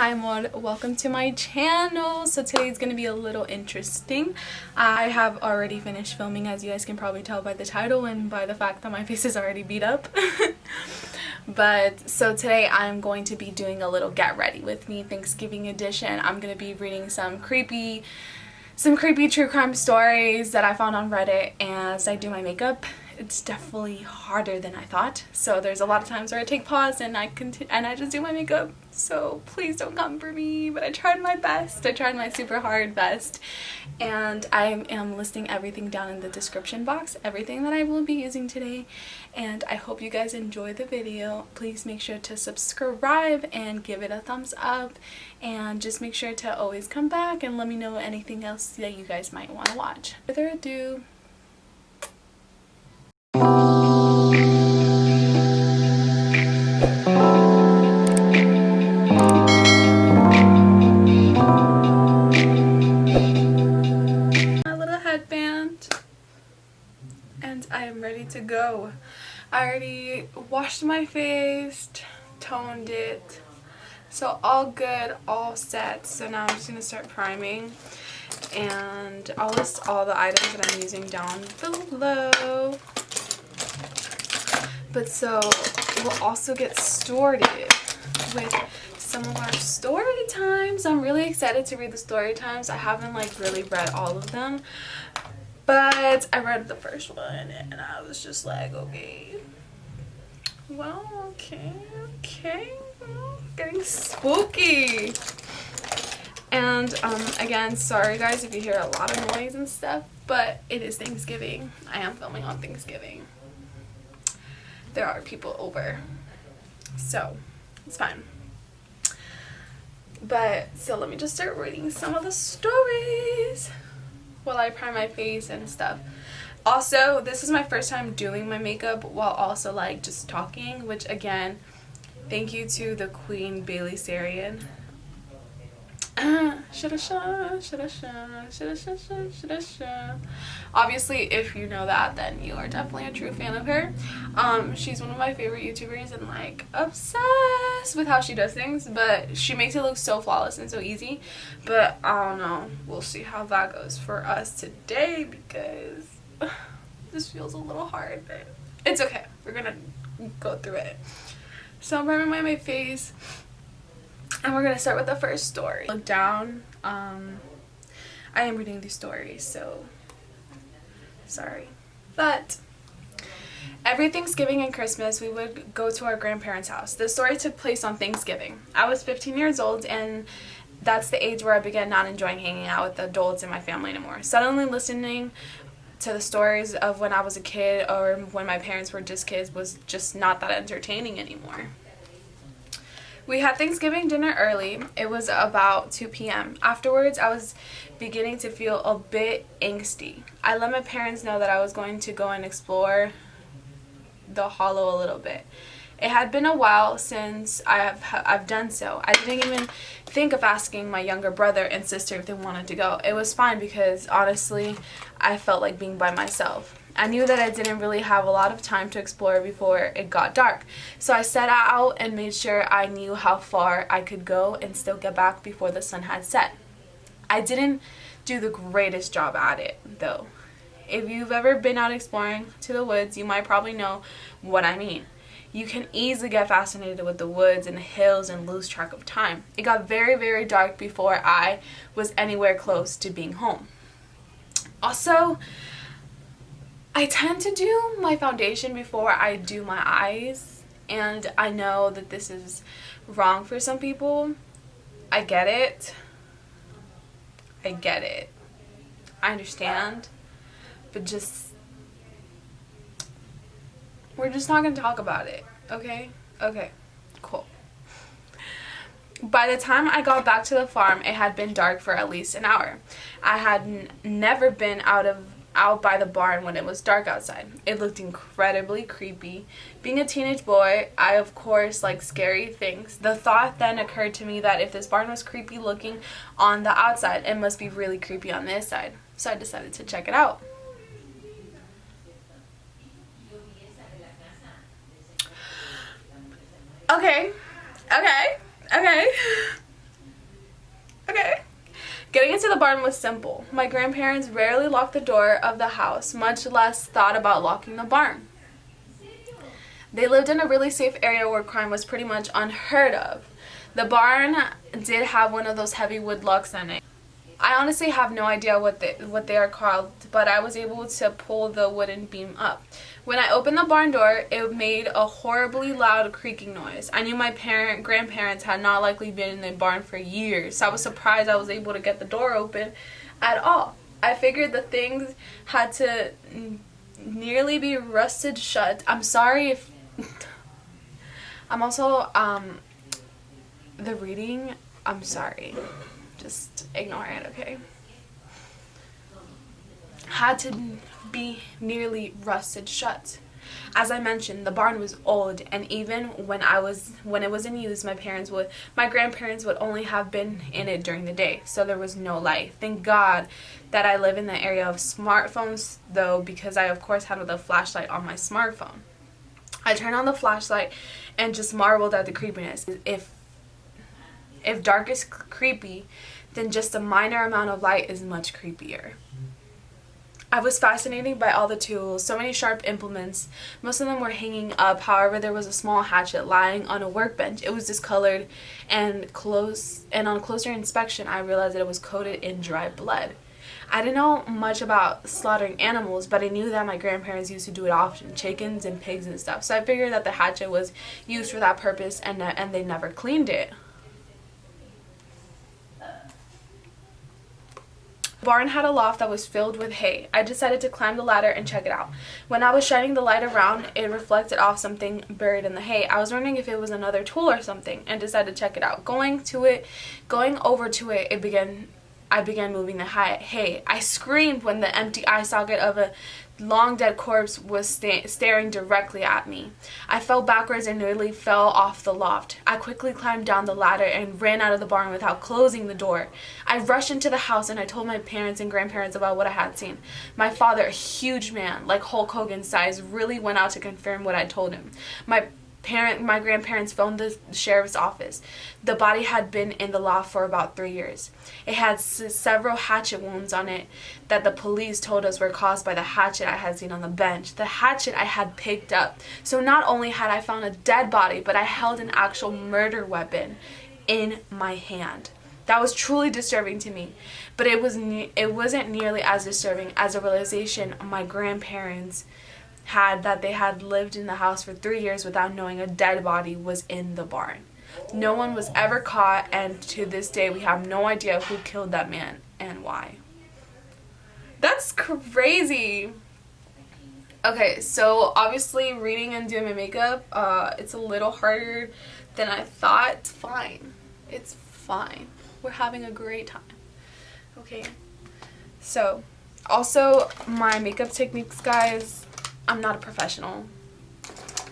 Hi amor, welcome to my channel. So today's gonna be a little interesting. I have already finished filming, as you guys can probably tell by the title and by the fact that my face is already beat up. But so today I'm going to be doing a little get ready with me Thanksgiving edition. I'm gonna be reading some creepy true crime stories that I found on Reddit as I do my makeup. It's definitely harder than I thought. So there's a lot of times where I take pause and I just do my makeup. So please don't come for me. But I tried my best. I tried my super hard best. And I am listing everything down in the description box. Everything that I will be using today. And I hope you guys enjoy the video. Please make sure to subscribe and give it a thumbs up. And just make sure to always come back and let me know anything else that you guys might want to watch. Without further ado, my little headband, and I am ready to go. I already washed my face, toned it, so all good, all set. So now I'm just gonna start priming, and I'll list all the items that I'm using down below. But so we'll also get started with some of our story times. I'm really excited to read the story times. I haven't really read all of them, but I read the first one and I was just like, okay, well, okay, well, getting spooky. And again, sorry guys if you hear a lot of noise and stuff, but it is Thanksgiving. I am filming on Thanksgiving. There are people over, so it's fine. But so let me just start reading some of the stories while I prime my face and stuff. Also, this is my first time doing my makeup while also just talking, which again, thank you to the Queen Bailey Sarian. Obviously, if you know that, then you are definitely a true fan of her. She's one of my favorite YouTubers and obsessed with how she does things, but she makes it look so flawless and so easy. But I don't know, we'll see how that goes for us today, because this feels a little hard, but it's okay, we're gonna go through it. So I'm priming my face, and we're gonna start with the first story. Look down. I am reading these stories, so sorry. But every Thanksgiving and Christmas, we would go to our grandparents' house. This story took place on Thanksgiving. I was 15 years old, and that's the age where I began not enjoying hanging out with adults in my family anymore. Suddenly listening to the stories of when I was a kid or when my parents were just kids was just not that entertaining anymore. We had Thanksgiving dinner early. It was about 2 p.m. Afterwards, I was beginning to feel a bit angsty. I let my parents know that I was going to go and explore the hollow a little bit. It had been a while since I've done so. I didn't even think of asking my younger brother and sister if they wanted to go. It was fine because honestly, I felt like being by myself. I knew that I didn't really have a lot of time to explore before it got dark. So I set out and made sure I knew how far I could go and still get back before the sun had set. I didn't do the greatest job at it, though. If you've ever been out exploring to the woods, you might probably know what I mean. You can easily get fascinated with the woods and the hills and lose track of time. It got very, very dark before I was anywhere close to being home. Also, I tend to do my foundation before I do my eyes, and I know that this is wrong for some people. I get it. I understand. But we're just not going to talk about it, okay? Okay, cool. By the time I got back to the farm, it had been dark for at least an hour. I had never been out by the barn when it was dark outside. It looked incredibly creepy. Being a teenage boy, I of course like scary things. The thought then occurred to me that if this barn was creepy looking on the outside, it must be really creepy on the inside. So I decided to check it out. Okay. Getting into the barn was simple. My grandparents rarely locked the door of the house, much less thought about locking the barn. They lived in a really safe area where crime was pretty much unheard of. The barn did have one of those heavy wood locks on it. I honestly have no idea what they are called, but I was able to pull the wooden beam up. When I opened the barn door, it made a horribly loud creaking noise. I knew my grandparents had not likely been in the barn for years, so I was surprised I was able to get the door open at all. I figured the things had to nearly be rusted shut. I'm sorry if... I'm also, the reading, I'm sorry. Just ignore it, okay? Had to be nearly rusted shut. As I mentioned, the barn was old, and even when it was in use, my grandparents would only have been in it during the day, so there was no light. Thank God that I live in the area of smartphones, though, because I of course had the flashlight on my smartphone. I turned on the flashlight and just marveled at the creepiness. If dark is creepy, then just a minor amount of light is much creepier. I was fascinated by all the tools, so many sharp implements. Most of them were hanging up, however there was a small hatchet lying on a workbench. It was discolored, and on closer inspection I realized that it was coated in dry blood. I didn't know much about slaughtering animals, but I knew that my grandparents used to do it often, chickens and pigs and stuff, so I figured that the hatchet was used for that purpose and they never cleaned it. The barn had a loft that was filled with hay. I decided to climb the ladder and check it out. When I was shining the light around, it reflected off something buried in the hay. I was wondering if it was another tool or something, and decided to check it out. Going over to it, I began moving the hay. I screamed when the empty eye socket of a long dead corpse was staring directly at me. I fell backwards and nearly fell off the loft. I quickly climbed down the ladder and ran out of the barn without closing the door. I rushed into the house and I told my parents and grandparents about what I had seen. My father, a huge man, like Hulk Hogan size, really went out to confirm what I told him. My grandparents phoned the sheriff's office. The body had been in the loft for about 3 years. It had several hatchet wounds on it that the police told us were caused by the hatchet I had seen on the bench. The hatchet I had picked up. So not only had I found a dead body, but I held an actual murder weapon in my hand. That was truly disturbing to me, but it wasn't nearly as disturbing as the realization my grandparents had that they had lived in the house for 3 years without knowing a dead body was in the barn. No one was ever caught, and to this day we have no idea who killed that man and why. That's crazy. Okay, so obviously reading and doing my makeup, it's a little harder than I thought. It's fine. It's fine. We're having a great time. Okay. So, also my makeup techniques, guys. I'm not a professional.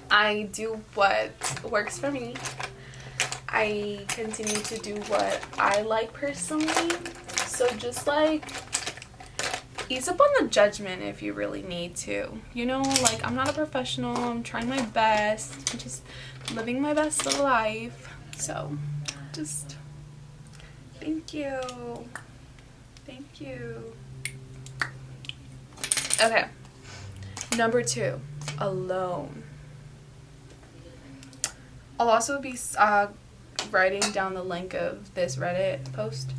I do what works for me. I continue to do what I like personally. So just like ease up on the judgment if you really need to. You know, like I'm not a professional. I'm trying my best. I'm just living my best life. So just thank you. Thank you. Okay. Number 2, alone. I'll also be writing down the link of this Reddit post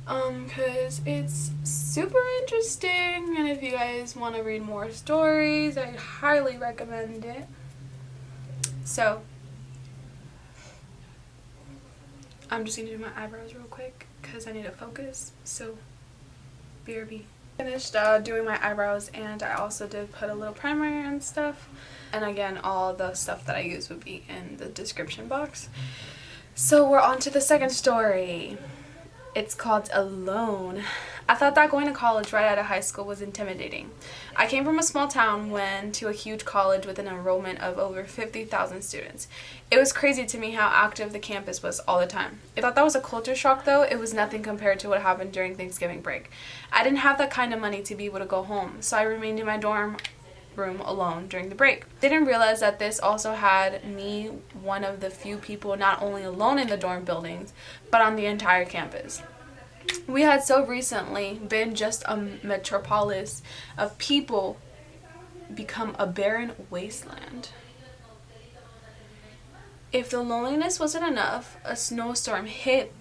because it's super interesting, and if you guys want to read more stories, I highly recommend it. So I'm just gonna do my eyebrows real quick because I need to focus, so BRB. Finished doing my eyebrows, and I also did put a little primer and stuff, and again all the stuff that I use would be in the description box. So we're on to the second story. It's called Alone. I thought that going to college right out of high school was intimidating. I came from a small town, went to a huge college with an enrollment of over 50,000 students. It was crazy to me how active the campus was all the time. I thought that was a culture shock, though. It was nothing compared to what happened during Thanksgiving break. I didn't have that kind of money to be able to go home, so I remained in my dorm room alone during the break. Didn't realize that this also had me one of the few people not only alone in the dorm buildings, but on the entire campus. We had so recently been just a metropolis of people become a barren wasteland. If the loneliness wasn't enough, a snowstorm hit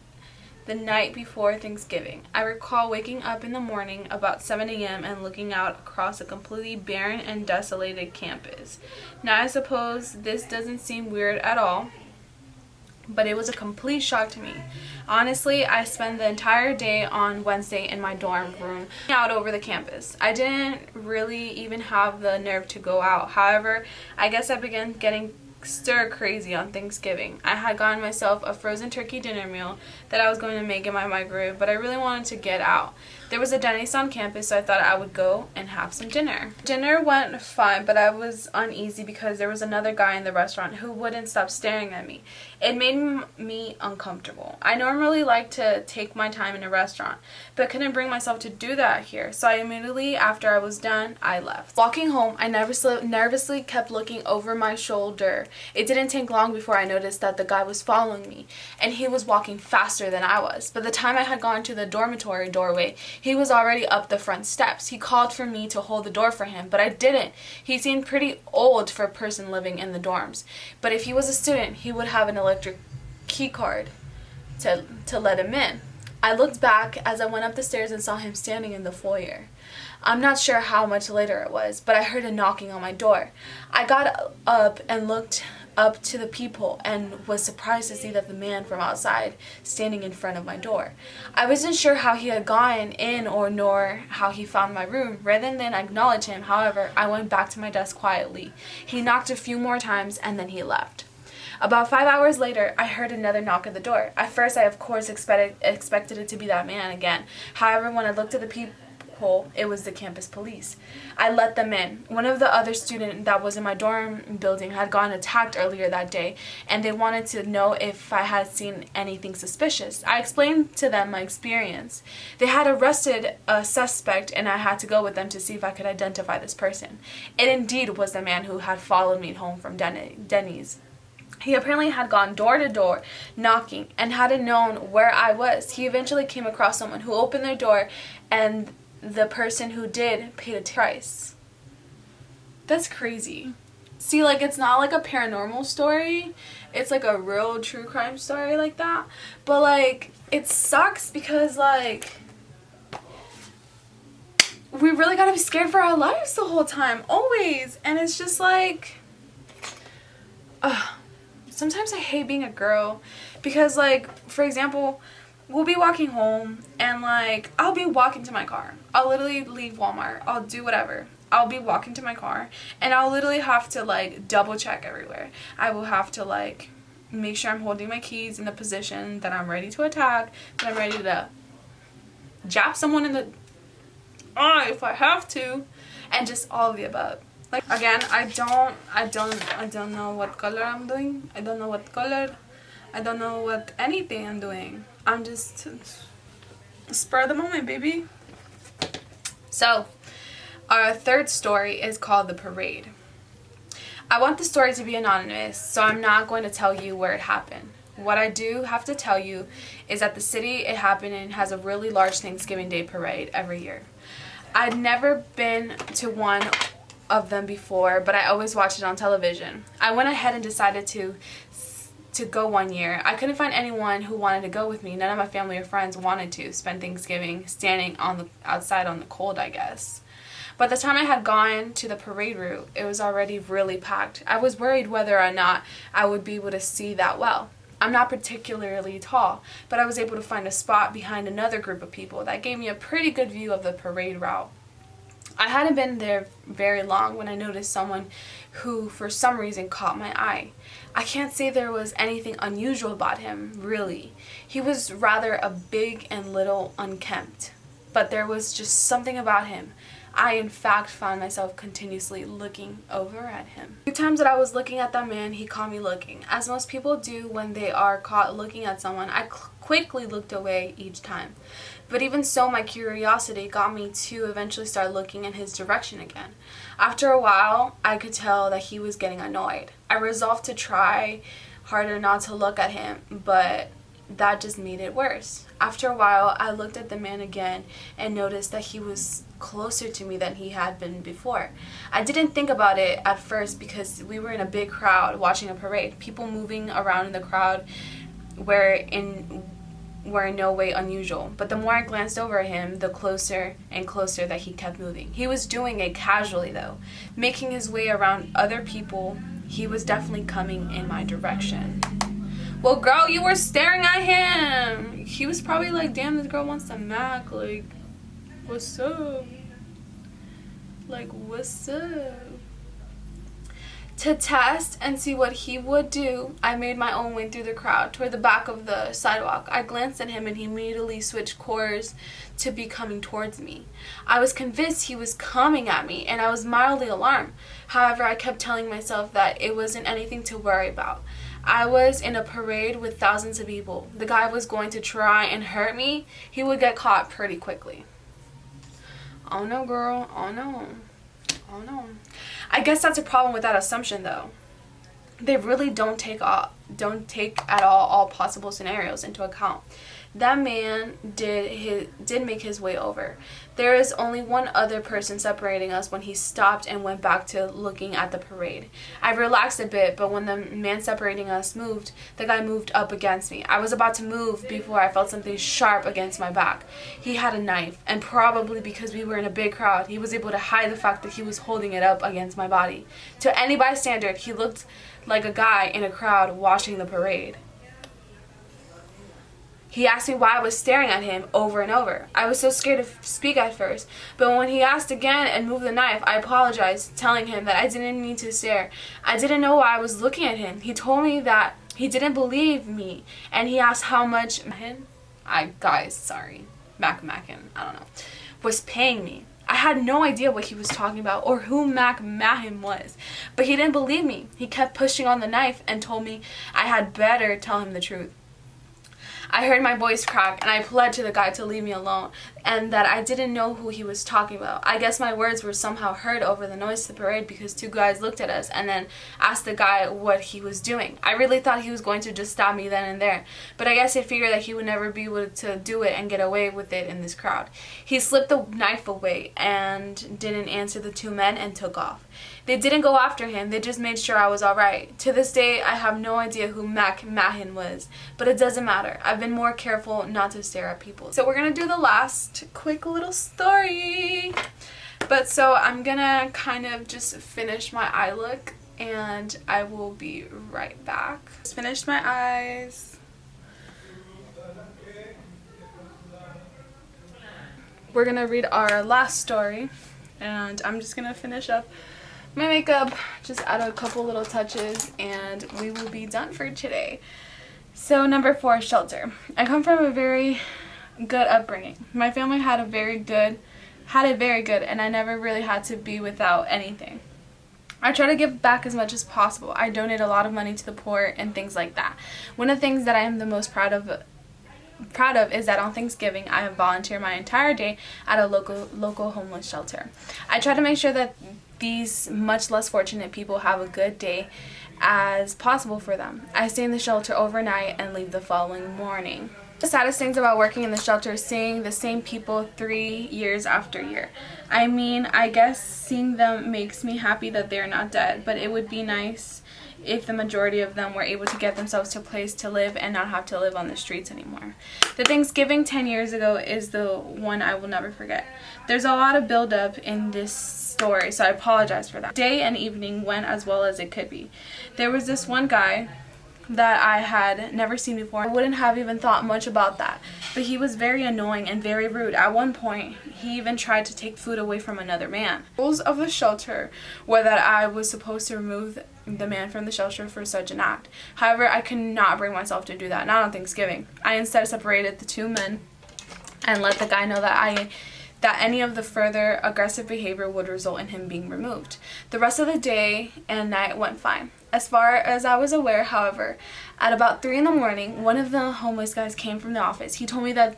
the night before Thanksgiving. I recall waking up in the morning about 7 a.m. and looking out across a completely barren and desolated campus. Now I suppose this doesn't seem weird at all, but it was a complete shock to me. Honestly, I spent the entire day on Wednesday in my dorm room out over the campus. I didn't really even have the nerve to go out. However, I guess I began getting stir crazy on Thanksgiving. I had gotten myself a frozen turkey dinner meal that I was going to make in my microwave, but I really wanted to get out. There was a Denny's on campus, so I thought I would go and have some dinner. Dinner went fine, but I was uneasy because there was another guy in the restaurant who wouldn't stop staring at me. It made me uncomfortable. I normally like to take my time in a restaurant, but couldn't bring myself to do that here, so I immediately, after I was done, I left. Walking home, I nervously kept looking over my shoulder. It didn't take long before I noticed that the guy was following me, and he was walking faster than I was. By the time I had gone to the dormitory doorway, he was already up the front steps. He called for me to hold the door for him, but I didn't. He seemed pretty old for a person living in the dorms, but if he was a student, he would have an electric key card to let him in. I looked back as I went up the stairs and saw him standing in the foyer. I'm not sure how much later it was, but I heard a knocking on my door. I got up and looked up to the peephole and was surprised to see that the man from outside standing in front of my door. I wasn't sure how he had gotten in or nor how he found my room. Rather than acknowledge him, however, I went back to my desk quietly. He knocked a few more times and then he left. About 5 hours later, I heard another knock at the door. At first, I of course expected it to be that man again. However, when I looked at the peephole, it was the campus police. I let them in. One of the other students that was in my dorm building had gotten attacked earlier that day, and they wanted to know if I had seen anything suspicious. I explained to them my experience. They had arrested a suspect, and I had to go with them to see if I could identify this person. It indeed was the man who had followed me home from Denny's. He apparently had gone door to door knocking and hadn't known where I was. He eventually came across someone who opened their door, and the person who did paid a price. That's crazy. See, like, it's not like a paranormal story. It's like a real true crime story like that. But, like, it sucks because, like, we really gotta be scared for our lives the whole time. Always. And it's just like, sometimes I hate being a girl because, like, for example, we'll be walking home and, like, I'll be walking to my car. I'll literally leave Walmart. I'll do whatever. I'll be walking to my car and I'll literally have to, like, double check everywhere. I will have to, like, make sure I'm holding my keys in the position that I'm ready to attack, that I'm ready to jab someone in the eye if I have to, and just all of the above. Like, again, I don't know what color I'm doing. I don't know what color. I don't know what anything I'm doing. I'm just spur of the moment, baby. So, our third story is called The Parade. I want the story to be anonymous, so I'm not going to tell you where it happened. What I do have to tell you is that the city it happened in has a really large Thanksgiving Day parade every year. I'd never been to one of them before, but I always watch it on television. I went ahead and decided to go one year. I couldn't find anyone who wanted to go with me. None of my family or friends wanted to spend Thanksgiving standing outside on the cold, I guess. By the time I had gone to the parade route, it was already really packed. I was worried whether or not I would be able to see that well. I'm not particularly tall, but I was able to find a spot behind another group of people that gave me a pretty good view of the parade route. I hadn't been there very long when I noticed someone who, for some reason, caught my eye. I can't say there was anything unusual about him, really. He was rather a big and little unkempt, but there was just something about him. I, in fact, found myself continuously looking over at him. The times that I was looking at that man, he caught me looking. As most people do when they are caught looking at someone, I quickly looked away each time. But even so, my curiosity got me to eventually start looking in his direction again. After a while, I could tell that he was getting annoyed. I resolved to try harder not to look at him, but that just made it worse. After a while, I looked at the man again and noticed that he was closer to me than he had been before. I didn't think about it at first because we were in a big crowd watching a parade. People moving around in the crowd were in no way unusual. But the more I glanced over at him, the closer and closer that he kept moving. He was doing it casually though, making his way around other people. He was definitely coming in my direction. Well, girl, you were staring at him. He was probably like, damn, this girl wants to mac. Like, what's up? Like, what's up? To test and see what he would do, I made my own way through the crowd toward the back of the sidewalk. I glanced at him and he immediately switched course to be coming towards me. I was convinced he was coming at me and I was mildly alarmed. However, I kept telling myself that it wasn't anything to worry about. I was in a parade with thousands of people. The guy was going to try and hurt me. He would get caught pretty quickly. Oh no, girl. Oh no. Oh no. I guess that's a problem with that assumption though. They really don't take at all possible scenarios into account. That man did make his way over. There is only one other person separating us when he stopped and went back to looking at the parade. I relaxed a bit, but when the man separating us moved, the guy moved up against me. I was about to move before I felt something sharp against my back. He had a knife, and probably because we were in a big crowd, he was able to hide the fact that he was holding it up against my body. To any bystander, he looked like a guy in a crowd watching the parade. He asked me why I was staring at him over and over. I was so scared to speak at first, but when he asked again and moved the knife, I apologized, telling him that I didn't need to stare. I didn't know why I was looking at him. He told me that he didn't believe me, and he asked how much Mackin, I don't know, was paying me. I had no idea what he was talking about or who Mac Mahim was, but he didn't believe me. He kept pushing on the knife and told me I had better tell him the truth. I heard my voice crack and I pled to the guy to leave me alone and that I didn't know who he was talking about. I guess my words were somehow heard over the noise of the parade because two guys looked at us and then asked the guy what he was doing. I really thought he was going to just stab me then and there, but I guess he figured that he would never be able to do it and get away with it in this crowd. He slipped the knife away and didn't answer the two men and took off. They didn't go after him, they just made sure I was alright. To this day, I have no idea who Mac Mahin was, but it doesn't matter. I've been more careful not to stare at people. So we're gonna do the last quick little story. But so I'm gonna kind of just finish my eye look and I will be right back. Just finished my eyes. We're gonna read our last story and I'm just gonna finish up my makeup, just add a couple little touches, and we will be done for today. So number 4, shelter. I come from a very good upbringing. My family had it very good, and I never really had to be without anything. I try to give back as much as possible. I donate a lot of money to the poor and things like that. One of the things that I am the most proud of is that on Thanksgiving I have volunteered my entire day at a local homeless shelter. I try to make sure that these much less fortunate people have a good day as possible for them. I stay in the shelter overnight and leave the following morning. The saddest things about working in the shelter is seeing the same people 3 years after year. I mean, I guess seeing them makes me happy that they're not dead, but it would be nice if the majority of them were able to get themselves to a place to live and not have to live on the streets anymore. The Thanksgiving 10 years ago is the one I will never forget. There's a lot of build-up in this story, so I apologize for that. Day and evening went as well as it could be. There was this one guy that I had never seen before. I wouldn't have even thought much about that, but he was very annoying and very rude. At one point, he even tried to take food away from another man. The rules of the shelter were that I was supposed to remove the man from the shelter for such an act. However, I could not bring myself to do that, not on Thanksgiving. I instead separated the two men and let the guy know that any of the further aggressive behavior would result in him being removed. The rest of the day and night went fine. As far as I was aware, however, at about 3 in the morning, one of the homeless guys came from the office. He told me that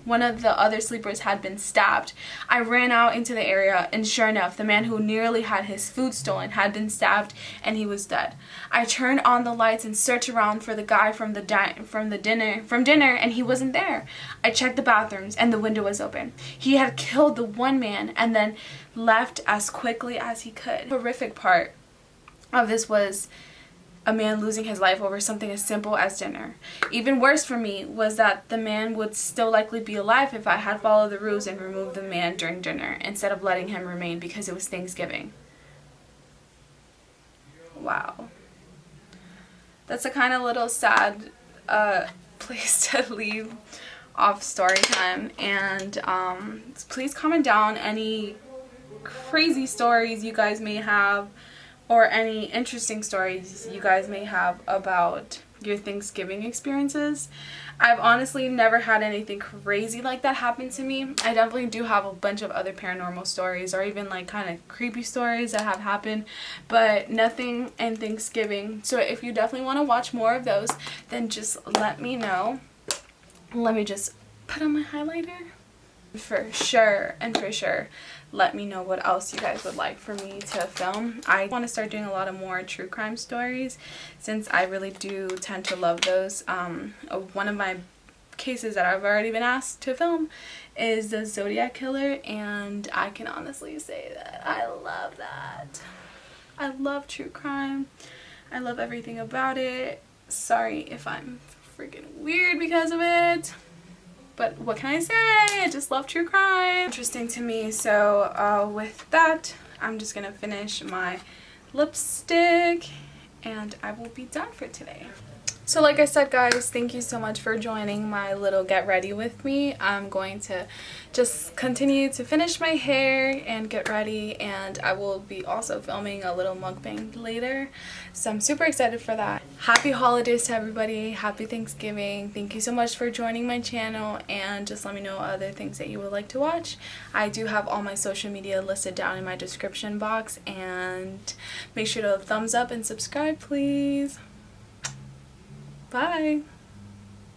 one of the other sleepers had been stabbed. I ran out into the area, and sure enough, the man who nearly had his food stolen had been stabbed and he was dead. I turned on the lights and searched around for the guy from dinner, and he wasn't there. I checked the bathrooms and the window was open. He had killed the one man and then left as quickly as he could. The horrific part of this was a man losing his life over something as simple as dinner. Even worse for me was that the man would still likely be alive if I had followed the rules and removed the man during dinner instead of letting him remain because it was Thanksgiving. Wow. That's a kind of little sad place to leave off story time. And please comment down any crazy stories you guys may have, or any interesting stories you guys may have about your Thanksgiving experiences. I've honestly never had anything crazy like that happen to me. I definitely do have a bunch of other paranormal stories, or even like kind of creepy stories that have happened, but nothing in Thanksgiving. So if you definitely want to watch more of those, then just let me know. Let me just put on my highlighter. For sure, let me know what else you guys would like for me to film. I want to start doing a lot of more true crime stories, since I really do tend to love those. One of my cases that I've already been asked to film is the Zodiac Killer, and I can honestly say that I love that. I love true crime. I love everything about it. Sorry if I'm freaking weird because of it, but what can I say? I just love true crime. Interesting to me. So with that, I'm just gonna finish my lipstick and I will be done for today. So like I said, guys, thank you so much for joining my little get ready with me. I'm going to just continue to finish my hair and get ready, and I will be also filming a little mukbang later. So I'm super excited for that. Happy holidays to everybody. Happy Thanksgiving. Thank you so much for joining my channel, and just let me know other things that you would like to watch. I do have all my social media listed down in my description box, and make sure to thumbs up and subscribe, please. Bye.